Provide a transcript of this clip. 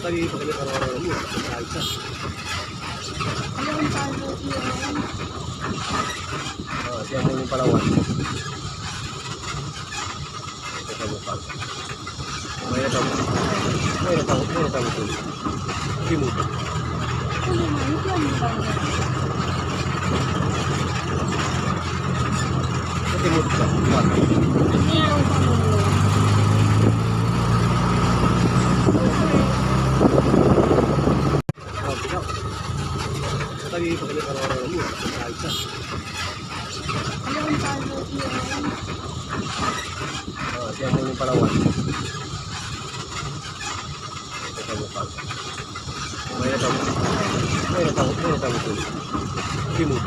lagi pa kami araw-araw mo. Ayos. Siya mo yung Palawan. Ito mo pa. May natawag ito. Kimut. Kimut ka. Lagi pa kami araw-araw mo. Ayos. Siya mo yung Palawan. Ito mo pa. May natawag ito. Kimut.